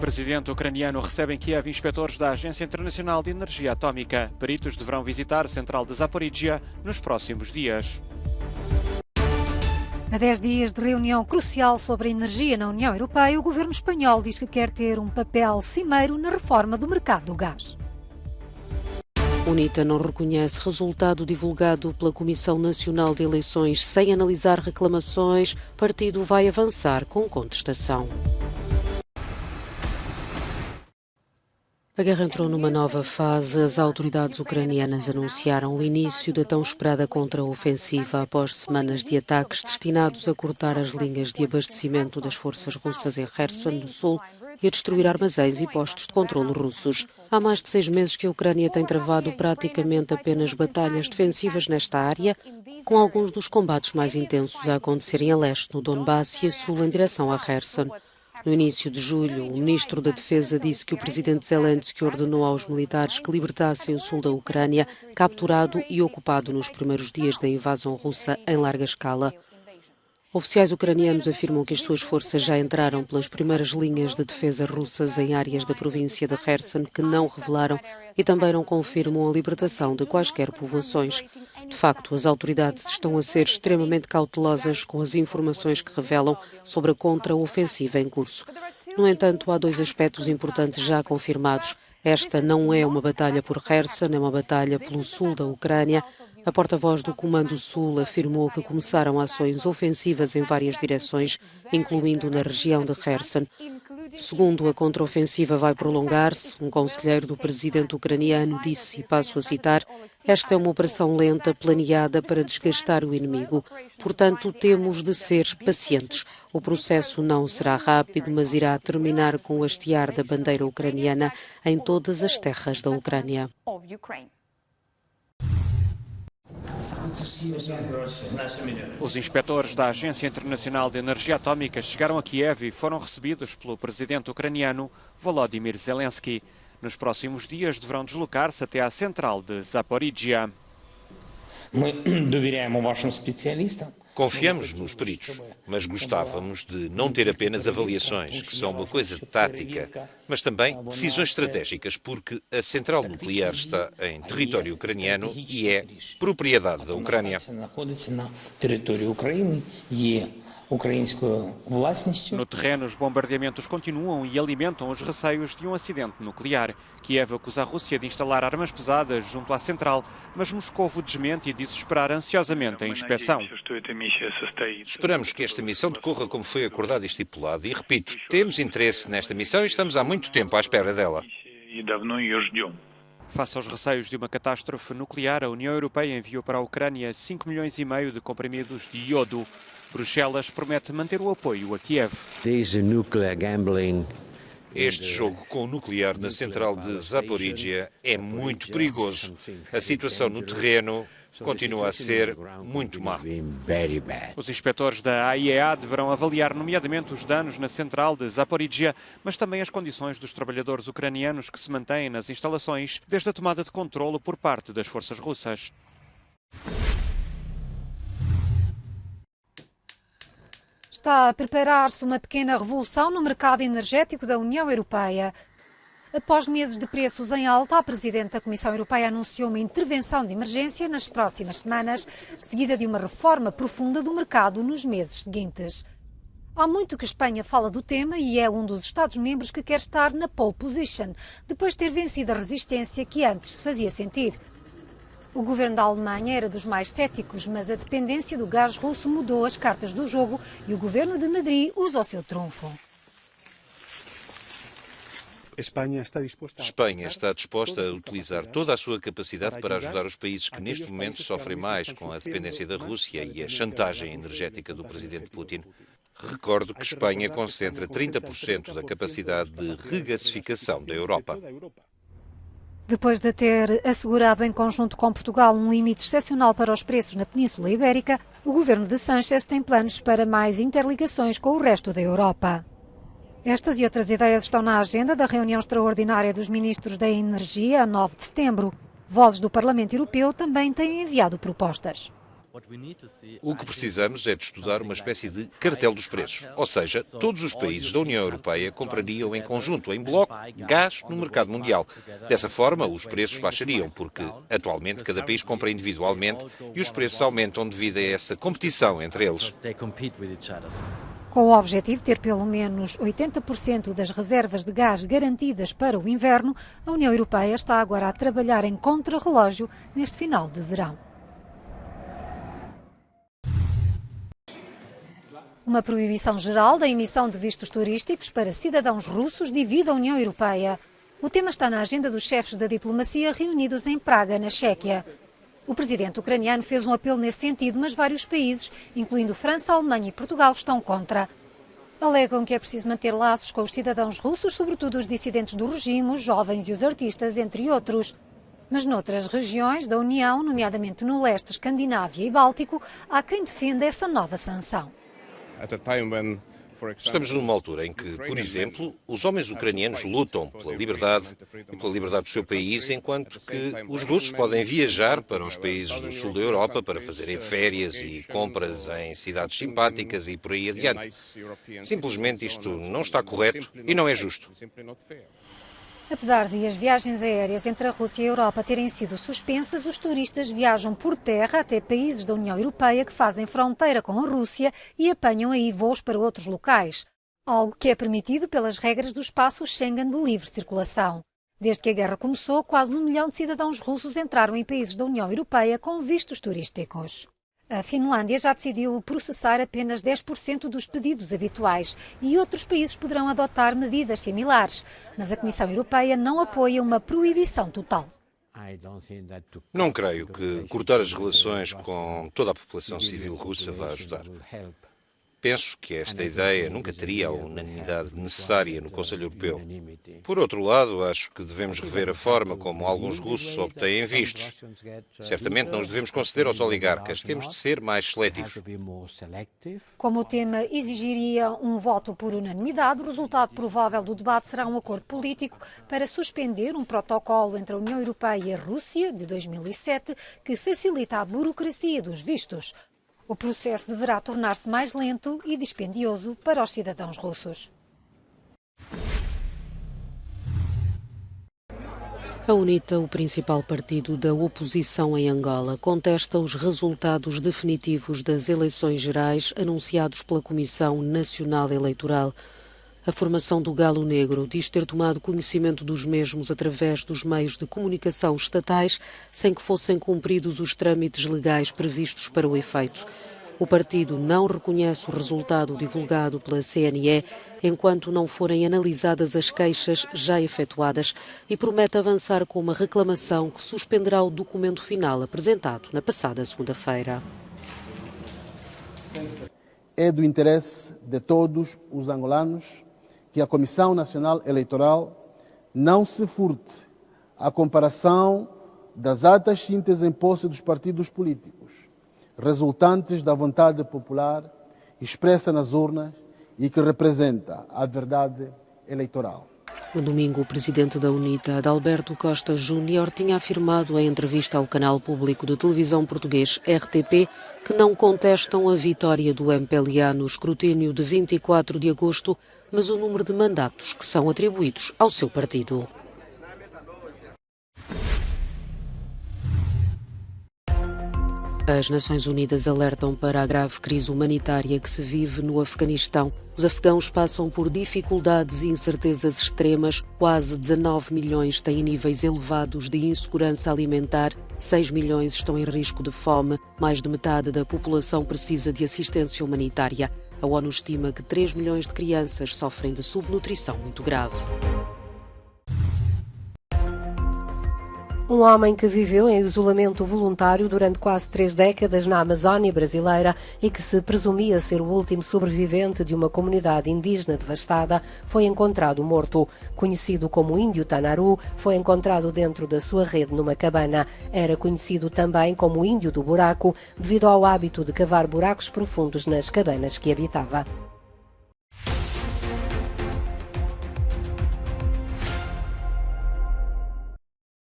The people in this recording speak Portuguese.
presidente ucraniano recebe em Kiev inspetores da Agência Internacional de Energia Atómica. Peritos deverão visitar a central de Zaporizhia nos próximos dias. A 10 dias de reunião crucial sobre a energia na União Europeia, o governo espanhol diz que quer ter um papel cimeiro na reforma do mercado do gás. UNITA não reconhece resultado divulgado pela Comissão Nacional de Eleições sem analisar reclamações. Partido vai avançar com contestação. A guerra entrou numa nova fase. As autoridades ucranianas anunciaram o início da tão esperada contraofensiva após semanas de ataques destinados a cortar as linhas de abastecimento das forças russas em Kherson, no sul, e a destruir armazéns e postos de controlo russos. Há mais de 6 meses que a Ucrânia tem travado praticamente apenas batalhas defensivas nesta área, com alguns dos combates mais intensos a acontecerem a leste, no Donbass, e a sul, em direção a Kherson. No início de julho, o ministro da Defesa disse que o presidente Zelensky ordenou aos militares que libertassem o sul da Ucrânia, capturado e ocupado nos primeiros dias da invasão russa em larga escala. Oficiais ucranianos afirmam que as suas forças já entraram pelas primeiras linhas de defesa russas em áreas da província de Kherson que não revelaram e também não confirmam a libertação de quaisquer povoações. De facto, as autoridades estão a ser extremamente cautelosas com as informações que revelam sobre a contraofensiva em curso. No entanto, há 2 aspectos importantes já confirmados. Esta não é uma batalha por Kherson, é uma batalha pelo sul da Ucrânia. A porta-voz do Comando Sul afirmou que começaram ações ofensivas em várias direções, incluindo na região de Kherson. Segundo, a contraofensiva vai prolongar-se. Um conselheiro do presidente ucraniano disse, e passo a citar, esta é uma operação lenta, planeada para desgastar o inimigo. Portanto, temos de ser pacientes. O processo não será rápido, mas irá terminar com o hastear da bandeira ucraniana em todas as terras da Ucrânia. Os inspetores da Agência Internacional de Energia Atómica chegaram a Kiev e foram recebidos pelo presidente ucraniano Volodymyr Zelensky. Nos próximos dias deverão deslocar-se até à central de Zaporizhia. Confiamos nos peritos, mas gostávamos de não ter apenas avaliações, que são uma coisa tática, mas também decisões estratégicas, porque a central nuclear está em território ucraniano e é propriedade da Ucrânia. No terreno, os bombardeamentos continuam e alimentam os receios de um acidente nuclear. Kiev acusa a Rússia de instalar armas pesadas junto à central, mas Moscovo desmente e diz esperar ansiosamente a inspeção. Esperamos que esta missão decorra como foi acordado e estipulado. E repito, temos interesse nesta missão e estamos há muito tempo à espera dela. Face aos receios de uma catástrofe nuclear, a União Europeia enviou para a Ucrânia 5,5 milhões de comprimidos de iodo. Bruxelas promete manter o apoio a Kiev. Este jogo com o nuclear na central de Zaporizhia é muito perigoso. A situação no terreno continua a ser muito má. Os inspetores da AIEA deverão avaliar nomeadamente os danos na central de Zaporizhia, mas também as condições dos trabalhadores ucranianos que se mantêm nas instalações desde a tomada de controlo por parte das forças russas. Está a preparar-se uma pequena revolução no mercado energético da União Europeia. Após meses de preços em alta, a Presidente da Comissão Europeia anunciou uma intervenção de emergência nas próximas semanas, seguida de uma reforma profunda do mercado nos meses seguintes. Há muito que Espanha fala do tema e é um dos Estados-membros que quer estar na pole position, depois de ter vencido a resistência que antes se fazia sentir. O governo da Alemanha era dos mais céticos, mas a dependência do gás russo mudou as cartas do jogo e o governo de Madrid usa o seu trunfo. Espanha está disposta a utilizar toda a sua capacidade para ajudar os países que neste momento sofrem mais com a dependência da Rússia e a chantagem energética do presidente Putin. Recordo que Espanha concentra 30% da capacidade de regasificação da Europa. Depois de ter assegurado em conjunto com Portugal um limite excepcional para os preços na Península Ibérica, o governo de Sánchez tem planos para mais interligações com o resto da Europa. Estas e outras ideias estão na agenda da reunião extraordinária dos ministros da Energia, a 9 de setembro. Vozes do Parlamento Europeu também têm enviado propostas. O que precisamos é de estudar uma espécie de cartel dos preços. Ou seja, todos os países da União Europeia comprariam em conjunto, em bloco, gás no mercado mundial. Dessa forma, os preços baixariam, porque atualmente cada país compra individualmente e os preços aumentam devido a essa competição entre eles. Com o objetivo de ter pelo menos 80% das reservas de gás garantidas para o inverno, a União Europeia está agora a trabalhar em contrarrelógio neste final de verão. Uma proibição geral da emissão de vistos turísticos para cidadãos russos divide a União Europeia. O tema está na agenda dos chefes da diplomacia reunidos em Praga, na Chequia. O presidente ucraniano fez um apelo nesse sentido, mas vários países, incluindo França, Alemanha e Portugal, estão contra. Alegam que é preciso manter laços com os cidadãos russos, sobretudo os dissidentes do regime, os jovens e os artistas, entre outros. Mas noutras regiões da União, nomeadamente no leste, Escandinávia e Báltico, há quem defenda essa nova sanção. Estamos numa altura em que, por exemplo, os homens ucranianos lutam pela liberdade e pela liberdade do seu país, enquanto que os russos podem viajar para os países do sul da Europa para fazerem férias e compras em cidades simpáticas e por aí adiante. Simplesmente isto não está correto e não é justo. Apesar de as viagens aéreas entre a Rússia e a Europa terem sido suspensas, os turistas viajam por terra até países da União Europeia que fazem fronteira com a Rússia e apanham aí voos para outros locais, algo que é permitido pelas regras do espaço Schengen de livre circulação. Desde que a guerra começou, quase 1 milhão de cidadãos russos entraram em países da União Europeia com vistos turísticos. A Finlândia já decidiu processar apenas 10% dos pedidos habituais e outros países poderão adotar medidas similares, mas a Comissão Europeia não apoia uma proibição total. Não creio que cortar as relações com toda a população civil russa vá ajudar. Penso que esta ideia nunca teria a unanimidade necessária no Conselho Europeu. Por outro lado, acho que devemos rever a forma como alguns russos obtêm vistos. Certamente não os devemos conceder aos oligarcas. Temos de ser mais seletivos. Como o tema exigiria um voto por unanimidade, o resultado provável do debate será um acordo político para suspender um protocolo entre a União Europeia e a Rússia, de 2007, que facilita a burocracia dos vistos. O processo deverá tornar-se mais lento e dispendioso para os cidadãos russos. A UNITA, o principal partido da oposição em Angola, contesta os resultados definitivos das eleições gerais anunciados pela Comissão Nacional Eleitoral. A formação do Galo Negro diz ter tomado conhecimento dos mesmos através dos meios de comunicação estatais, sem que fossem cumpridos os trâmites legais previstos para o efeito. O partido não reconhece o resultado divulgado pela CNE enquanto não forem analisadas as queixas já efetuadas e promete avançar com uma reclamação que suspenderá o documento final apresentado na passada segunda-feira. É do interesse de todos os angolanos que a Comissão Nacional Eleitoral não se furte à comparação das atas síntese em posse dos partidos políticos, resultantes da vontade popular expressa nas urnas e que representa a verdade eleitoral. No domingo, o presidente da UNITA, Adalberto Costa Júnior, tinha afirmado em entrevista ao canal público de televisão português RTP que não contestam a vitória do MPLA no escrutínio de 24 de agosto, mas o número de mandatos que são atribuídos ao seu partido. As Nações Unidas alertam para a grave crise humanitária que se vive no Afeganistão. Os afegãos passam por dificuldades e incertezas extremas. Quase 19 milhões têm níveis elevados de insegurança alimentar. 6 milhões estão em risco de fome. Mais de metade da população precisa de assistência humanitária. A ONU estima que 3 milhões de crianças sofrem de subnutrição muito grave. Um homem que viveu em isolamento voluntário durante quase 3 décadas na Amazónia brasileira e que se presumia ser o último sobrevivente de uma comunidade indígena devastada foi encontrado morto. Conhecido como Índio Tanaru, foi encontrado dentro da sua rede numa cabana. Era conhecido também como Índio do Buraco devido ao hábito de cavar buracos profundos nas cabanas que habitava.